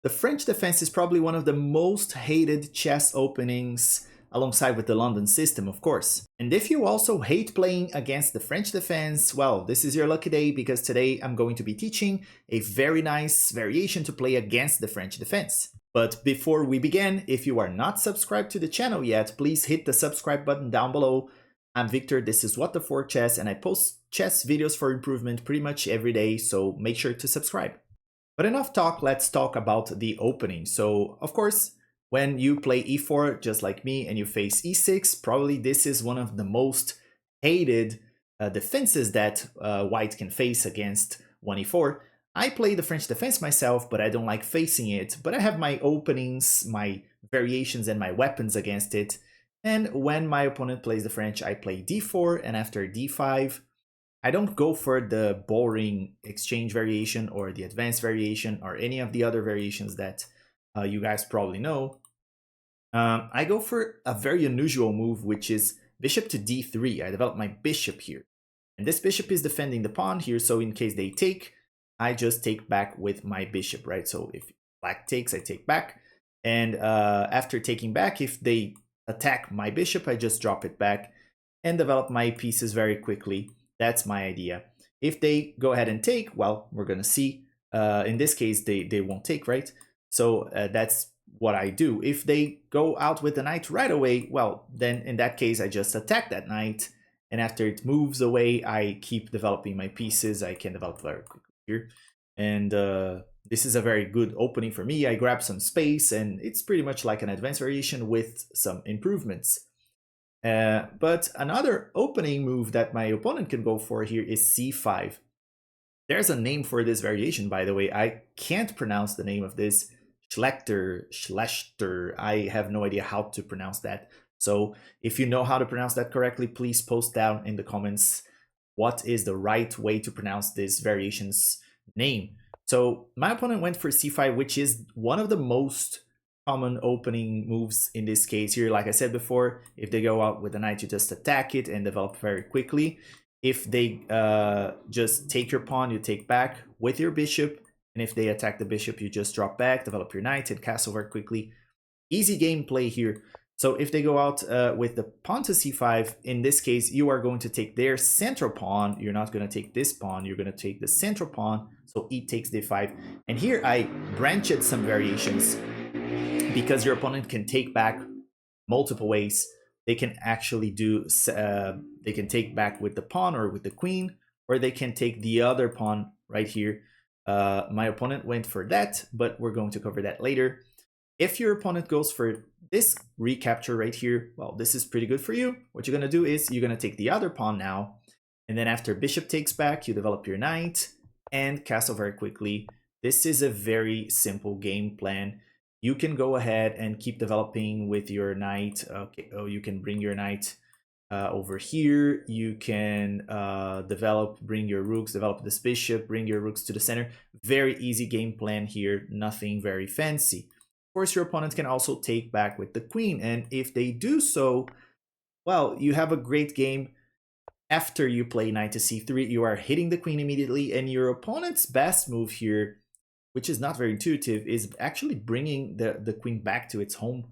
The French defense is probably one of the most hated chess openings alongside with the London system, of course. And if you also hate playing against the French defense, well, this is your lucky day because today I'm going to be teaching a very nice variation to play against the French defense. But before we begin, if you are not subscribed to the channel yet, please hit the subscribe button down below. I'm Victor, this is What the Fork Chess, and I post chess videos for improvement pretty much every day, so make sure to subscribe. But enough talk, let's talk about the opening. So, of course, when you play e4 just like me and you face e6, probably this is one of the most hated defenses that white can face against 1e4. I play the French defense myself, but I don't like facing it. But I have my openings, my variations, and my weapons against it. And when my opponent plays the French, I play d4, and after d5, I don't go for the boring exchange variation or the advanced variation or any of the other variations that you guys probably know. I go for a very unusual move, which is bishop to d3. I develop my bishop here. And this bishop is defending the pawn here, so in case they take, I just take back with my bishop, right? So if black takes, I take back. And after taking back, if they attack my bishop, I just drop it back and develop my pieces very quickly. That's my idea. If they go ahead and take, well, we're going to see. In this case, they won't take, right? So that's what I do. If they go out with the knight right away, well, then in that case, I just attack that knight. And after it moves away, I keep developing my pieces. I can develop very quickly here. And this is a very good opening for me. I grab some space, and it's pretty much like an advanced variation with some improvements. But another opening move that my opponent can go for here is c5. There's a name for this variation, by the way. I can't pronounce the name of this. Schlechter. I have no idea how to pronounce that. So if you know how to pronounce that correctly, please post down in the comments what is the right way to pronounce this variation's name. So my opponent went for c5, which is one of the most common opening moves in this case here. Like I said before, if they go out with the knight, you just attack it and develop very quickly. If they just take your pawn, you take back with your bishop. And if they attack the bishop, you just drop back, develop your knight, and castle very quickly. Easy gameplay here. So if they go out with the pawn to c5, in this case, you are going to take their central pawn. You're not going to take this pawn. You're going to take the central pawn. So e takes d5. And here I branched some variations because your opponent can take back multiple ways. They can actually do, they can take back with the pawn or with the queen, or they can take the other pawn right here. My opponent went for that, but we're going to cover that later. If your opponent goes for this recapture right here, well, this is pretty good for you. What you're going to do is you're going to take the other pawn now, and then after bishop takes back, you develop your knight and castle very quickly. This is a very simple game plan. You can go ahead and keep developing with your knight. Okay, oh, you can bring your knight over here. You can bring your rooks, develop this bishop, bring your rooks to the center. Very easy game plan here, nothing very fancy. Of course, your opponent can also take back with the queen, and if they do so, well, you have a great game. After you play knight to c3, you are hitting the queen immediately, and your opponent's best move here, which is not very intuitive, is actually bringing the queen back to its home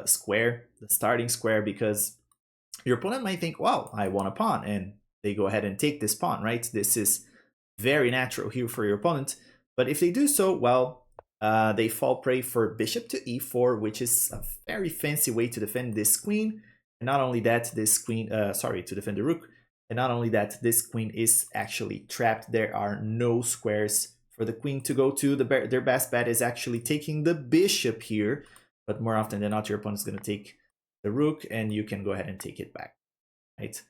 square, the starting square, because your opponent might think, well, I want a pawn, and they go ahead and take this pawn, right? This is very natural here for your opponent. But if they do so, well, they fall prey for bishop to e4, which is a very fancy way to defend this queen. And not only that, this queen, to defend the rook. And not only that, this queen is actually trapped. There are no squares for the queen to go to. Their best bet is actually taking the bishop here. But more often than not, your opponent's going to take the rook, and you can go ahead and take it back, right?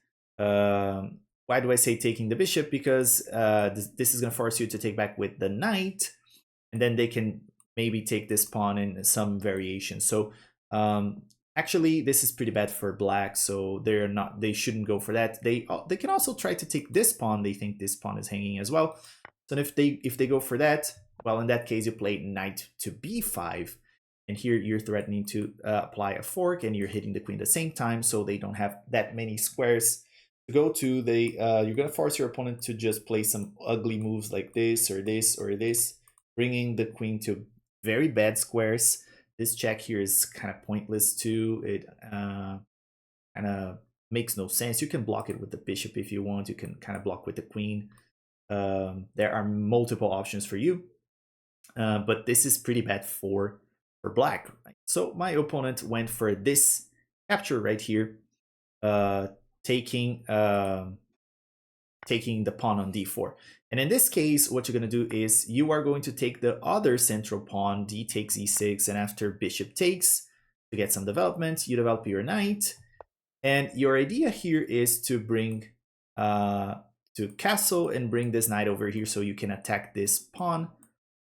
Why do I say taking the bishop? Because this is going to force you to take back with the knight, and then they can maybe take this pawn in some variation. So actually, this is pretty bad for black, so they shouldn't go for that. They can also try to take this pawn. They think this pawn is hanging as well. So if they go for that, well, in that case, you play knight to b5. And here you're threatening to apply a fork, and you're hitting the queen at the same time, so they don't have that many squares to go to. You're going to force your opponent to just play some ugly moves like this or this or this, bringing the queen to very bad squares. This check here is kind of pointless too. It kind of makes no sense. You can block it with the bishop if you want. You can kind of block with the queen. There are multiple options for you, but this is pretty bad for black. So my opponent went for this capture right here, taking taking the pawn on d4. And in this case, what you're going to do is you are going to take the other central pawn, d takes e6, and after bishop takes, to get some development, you develop your knight. And your idea here is to bring to castle and bring this knight over here so you can attack this pawn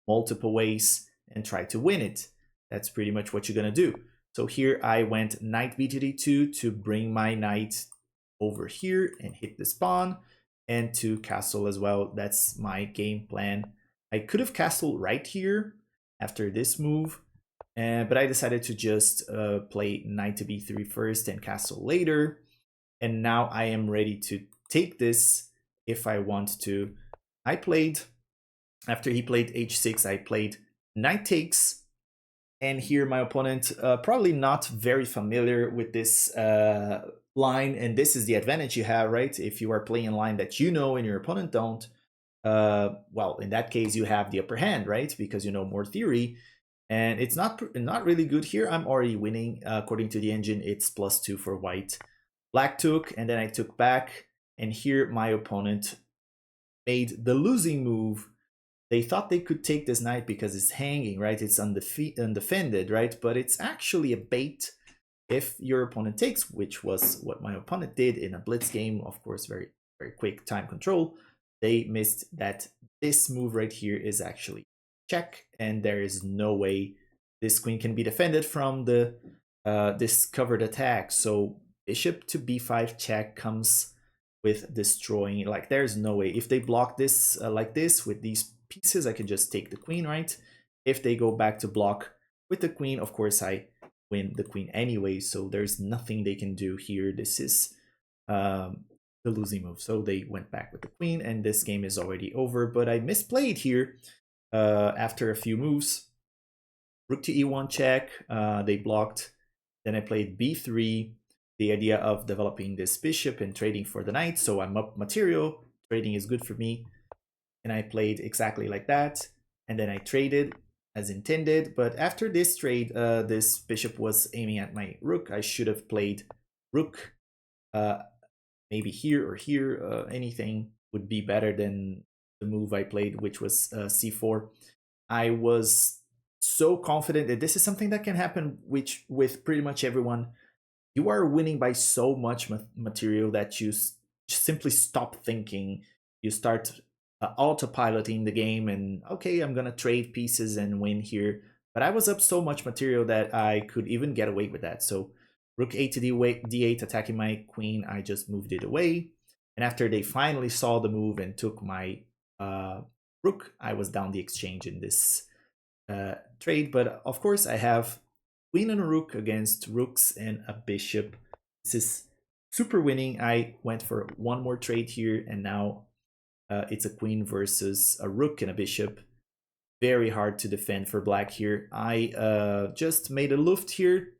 multiple ways and try to win it. That's pretty much what you're going to do. So here I went knight b to d2 to bring my knight over here and hit this pawn, and to castle as well. That's my game plan. I could have castled right here after this move, but I decided to just play knight to b3 first and castle later. And now I am ready to take this if I want to. I played, after he played h6, I played knight takes. And here my opponent, probably not very familiar with this line, and this is the advantage you have, right? If you are playing a line that you know and your opponent don't, well, in that case you have the upper hand, right? Because you know more theory, and it's not really good here. I'm already winning. According to the engine, it's +2 for white. Black took, and then I took back, and here my opponent made the losing move. They thought they could take this knight because it's hanging, right? It's undefended, right? But it's actually a bait if your opponent takes, which was what my opponent did in a blitz game. Of course, very, very quick time control. They missed that this move right here is actually check, and there is no way this queen can be defended from the this covered attack. So bishop to b5 check comes with destroying. Like, there's no way. If they block this like this with these pieces, I can just take the queen, right? If they go back to block with the queen, of course I win the queen anyway, so there's nothing they can do here. This is the losing move. So they went back with the queen, and this game is already over. But I misplayed here after a few moves. Rook to e1 check, they blocked. Then I played b3, the idea of developing this bishop and trading for the knight. So I'm up material, trading is good for me. And I played exactly like that, and then I traded as intended. But after this trade, this bishop was aiming at my rook. I should have played rook, maybe here or here. Anything would be better than the move I played, which was c4. I was so confident that this is something that can happen with pretty much everyone. You are winning by so much material that you simply stop thinking. You start autopiloting the game, and okay, I'm gonna trade pieces and win here. But I was up so much material that I could even get away with that. So rook 8 to d8 attacking my queen, I just moved it away. And after they finally saw the move and took my rook, I was down the exchange in this trade. But of course I have queen and a rook against rooks and a bishop. This is super winning. I went for one more trade here, and now it's a queen versus a rook and a bishop. Very hard to defend for black here. I just made a luft here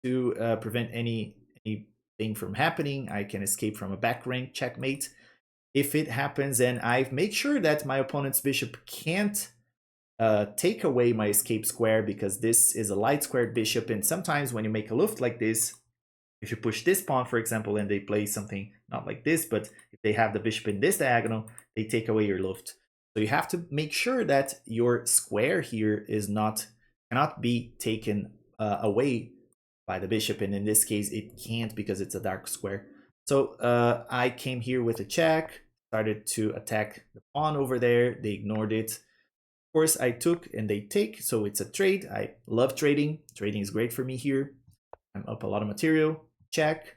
to prevent anything from happening. I can escape from a back rank checkmate if it happens, and I've made sure that my opponent's bishop can't take away my escape square, because this is a light squared bishop, and sometimes when you make a luft like this, if you push this pawn, for example, and they play something not like this, but if they have the bishop in this diagonal, they take away your luft. So you have to make sure that your square here is cannot be taken away by the bishop, and in this case it can't because it's a dark square. So I came here with a check, started to attack the pawn over there. They ignored it. Of course, I took and they take, so it's a trade. I love trading. Trading is great for me here. I'm up a lot of material. Check.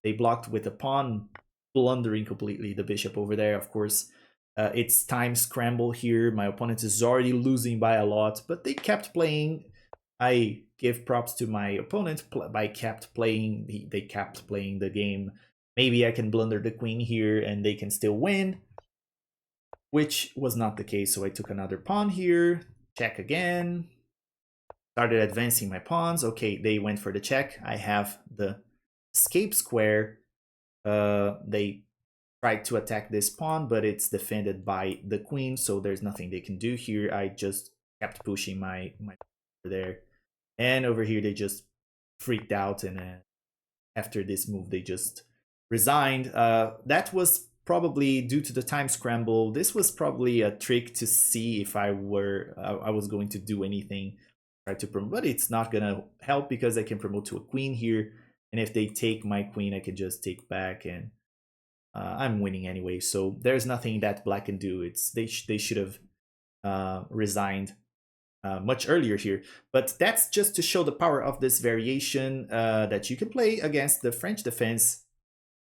They blocked with a pawn, blundering completely the bishop over there. Of course, it's time scramble here. My opponent is already losing by a lot, but they kept playing. I give props to my opponent by kept playing. They kept playing the game. Maybe I can blunder the queen here and they can still win, which was not the case. So I took another pawn here. Check again. started advancing my pawns. Okay, they went for the check. I have the escape square. They tried to attack this pawn, but it's defended by the queen, so there's nothing they can do here. I just kept pushing my there. And over here, they just freaked out, and after this move, they just resigned. That was probably due to the time scramble. This was probably a trick to see if I was going to do anything, try to promote, but it's not gonna help because I can promote to a queen here, and if they take my queen, I can just take back, and I'm winning anyway. So there's nothing that black can do. They should have resigned much earlier here. But that's just to show the power of this variation that you can play against the French defense.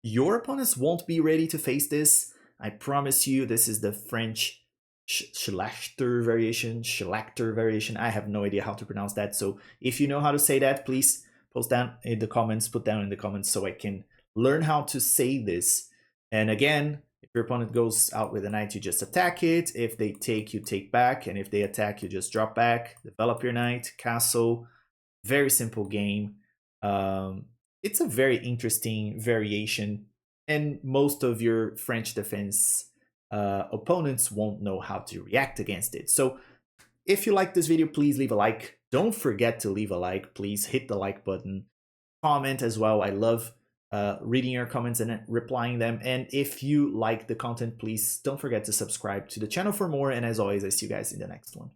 Your opponents won't be ready to face this. I promise you, this is the French Schlechter variation. I have no idea how to pronounce that. So if you know how to say that, please post down in the comments, put down in the comments so I can learn how to say this. And again, if your opponent goes out with a knight, you just attack it. If they take, you take back. And if they attack, you just drop back, develop your knight, castle. Very simple game. It's a very interesting variation. And most of your French defense opponents won't know how to react against it. So if you like this video, please leave a like. Don't forget to leave a like. Please hit the like button. Comment as well. I love reading your comments and replying them. And if you like the content, please don't forget to subscribe to the channel for more. And as always, I see you guys in the next one.